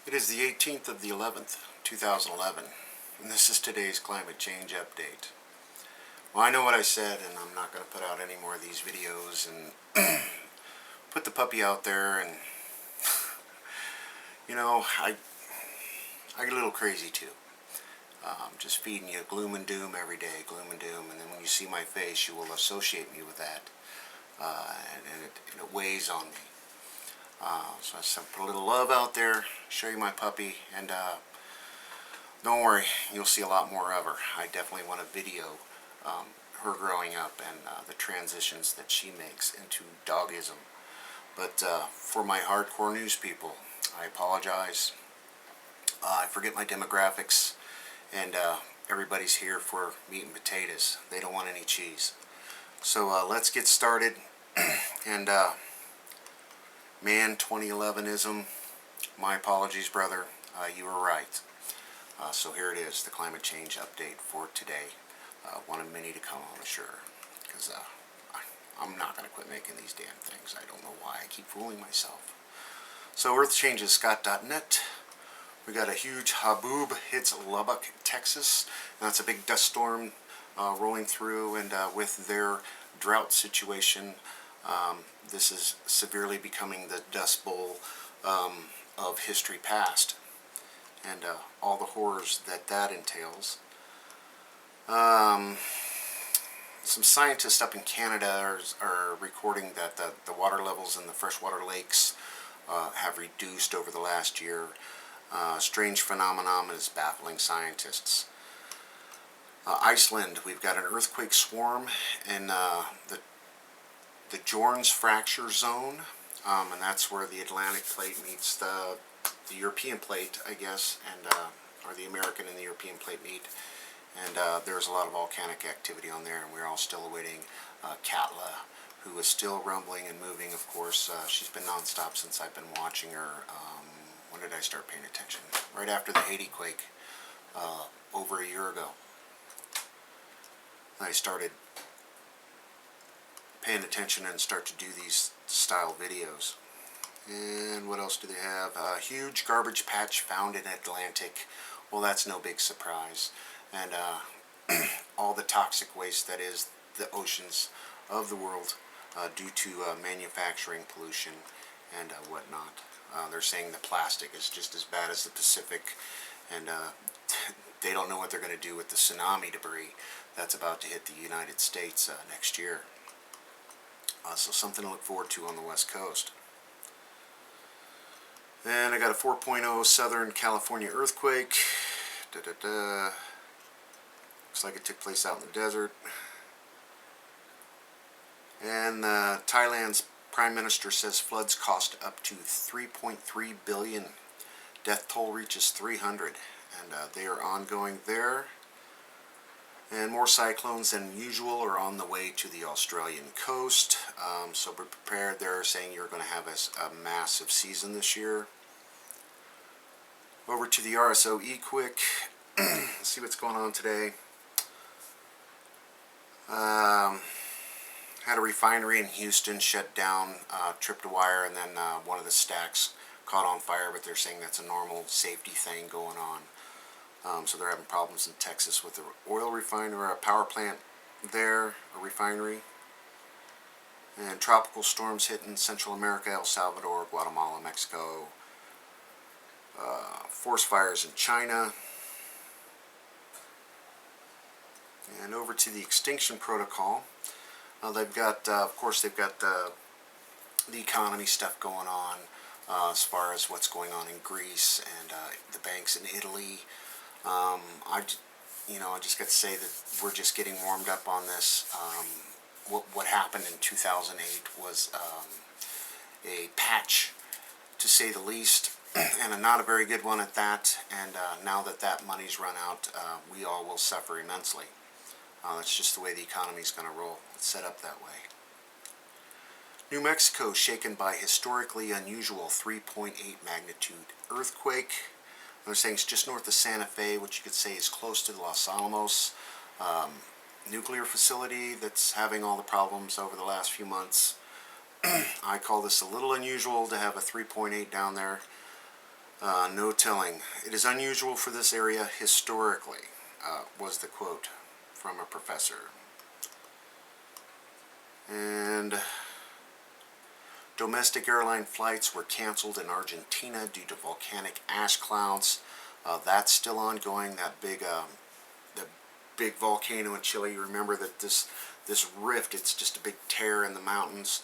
It is the 18th of the 11th, 2011, and this is today's climate change update. Well, I know what I said, and I'm not going to put out any more of these videos and put the puppy out there, and I get a little crazy too. Just feeding you gloom and doom every day, gloom and doom, and then when you see my face, you will associate me with that, and it weighs on me. So I just put a little love out there, show you my puppy, and don't worry, you'll see a lot more of her. I definitely want to video her growing up and the transitions that she makes into dogism. But for my hardcore news people, I apologize. I forget my demographics, and everybody's here for meat and potatoes. They don't want any cheese. So let's get started. And man, 2011ism, my apologies, brother. You were right. So here it is, the climate change update for today. One of many to come, I'm sure, because I'm not going to quit making these damn things. I don't know why I keep fooling myself. So earthchangescott.net. We got a huge Haboob hits Lubbock, Texas. And that's a big dust storm rolling through, and with their drought situation, this is severely becoming the Dust Bowl of history past, and all the horrors that entails. Some scientists up in Canada are recording that the water levels in the freshwater lakes have reduced over the last year. Strange phenomenon is baffling scientists. Iceland, we've got an earthquake swarm in the Jorns fracture zone, and that's where the Atlantic plate meets the European plate, I guess, and or the American and the European plate meet. And there's a lot of volcanic activity on there, and we're all still awaiting Katla, who is still rumbling and moving. Of course, she's been nonstop since I've been watching her. When did I start paying attention? Right after the Haiti quake, over a year ago. I started paying attention and start to do these style videos. And what else do they have? A huge garbage patch found in Atlantic. Well, that's no big surprise. And all the toxic waste that is the oceans of the world due to manufacturing pollution and whatnot. They're saying the plastic is just as bad as the Pacific, and they don't know what they're going to do with the tsunami debris that's about to hit the United States next year. So something to look forward to on the West Coast. And I got a 4.0 Southern California earthquake. Looks like it took place out in the desert. And Thailand's Prime Minister says floods cost up to $3.3 billion. Death toll reaches 300. And they are ongoing there. And more cyclones than usual are on the way to the Australian coast. So be prepared. They're saying you're going to have a massive season this year. Over to the RSOE quick. Let's see what's going on today. Had a refinery in Houston shut down, tripped a wire, and then one of the stacks caught on fire, but they're saying that's a normal safety thing going on. So they're having problems in Texas with the oil refinery, a power plant there, a refinery. And tropical storms hitting Central America, El Salvador, Guatemala, Mexico. Forest fires in China. And over to the extinction protocol. They've got, of course, they've got the economy stuff going on as far as what's going on in Greece and the banks in Italy. I just got to say that we're just getting warmed up on this. What happened in 2008 was a patch, to say the least, and not a very good one at that. And now that money's run out, we all will suffer immensely. That's just the way the economy is going to roll. It's set up that way. New Mexico shaken by historically unusual 3.8 magnitude earthquake. They're saying it's just north of Santa Fe, which you could say is close to the Los Alamos nuclear facility that's having all the problems over the last few months. I call this a little unusual to have a 3.8 down there. No telling. It is unusual for this area historically, was the quote from a professor. And domestic airline flights were canceled in Argentina due to volcanic ash clouds. That's still ongoing. The big volcano in Chile. You remember that this rift, it's just a big tear in the mountains,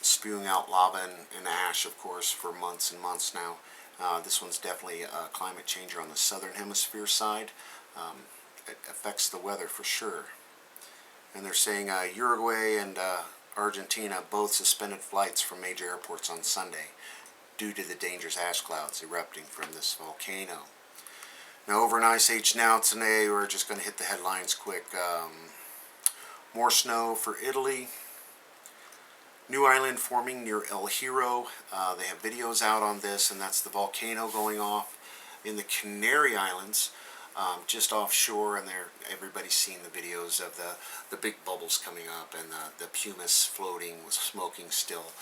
spewing out lava and ash, of course, for months and months now. This one's definitely a climate changer on the southern hemisphere side. It affects the weather for sure. And they're saying Uruguay and Argentina both suspended flights from major airports on Sunday due to the dangerous ash clouds erupting from this volcano. Now, over an ice age now today, we're just going to hit the headlines quick. More snow for Italy. New island forming near El Hierro. They have videos out on this, and that's the volcano going off in the Canary Islands, just offshore, and everybody's seen the videos of the big bubbles coming up and the pumice floating with smoking still.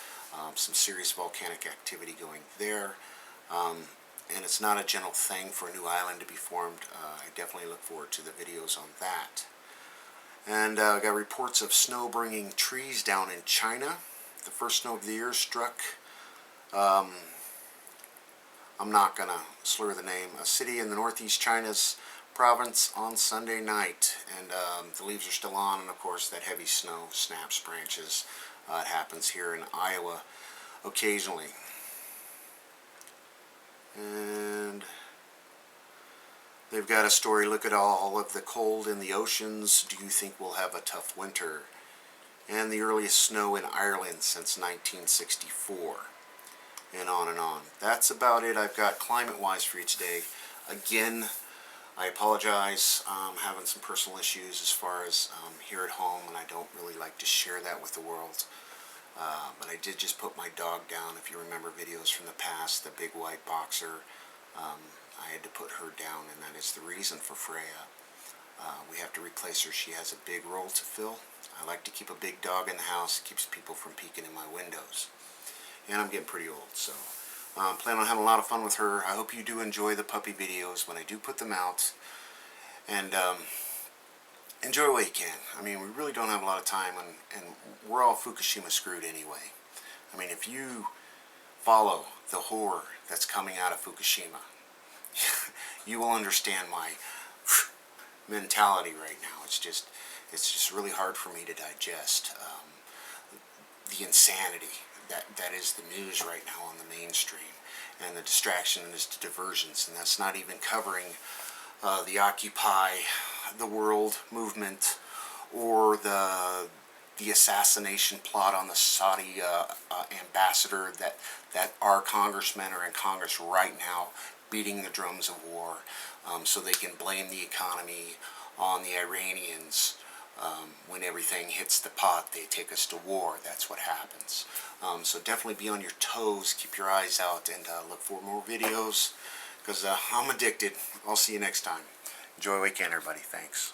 Some serious volcanic activity going there. And it's not a gentle thing for a new island to be formed. I definitely look forward to the videos on that. And got reports of snow bringing trees down in China. The first snow of the year struck, I'm not going to slur the name, a city in the northeast China's province on Sunday night. And the leaves are still on, and of course that heavy snow snaps branches. It happens here in Iowa occasionally. And they've got a story, look at all of the cold in the oceans. Do you think we'll have a tough winter? And the earliest snow in Ireland since 1964. And on and on. That's about it I've got climate-wise for you today. Again, I apologize. I'm having some personal issues as far as here at home, and I don't really like to share that with the world. But I did just put my dog down. If you remember videos from the past, the big white boxer, I had to put her down, and that is the reason for Freya. We have to replace her. She has a big role to fill. I like to keep a big dog in the house. It keeps people from peeking in my windows. And I'm getting pretty old, so plan on having a lot of fun with her. I hope you do enjoy the puppy videos when I do put them out. And enjoy what you can. I mean, we really don't have a lot of time, and we're all Fukushima screwed anyway. I mean, if you follow the horror that's coming out of Fukushima, you will understand my mentality right now. It's just really hard for me to digest the insanity that is the news right now on the mainstream, and the distraction and the diversions, and that's not even covering the Occupy the World movement or the assassination plot on the Saudi ambassador that our congressmen are in Congress right now beating the drums of war, so they can blame the economy on the Iranians. When everything hits the pot, they take us to war. That's what happens. So definitely be on your toes, keep your eyes out, and look for more videos, because I'm addicted. I'll see you next time. Enjoy the weekend, everybody. Thanks.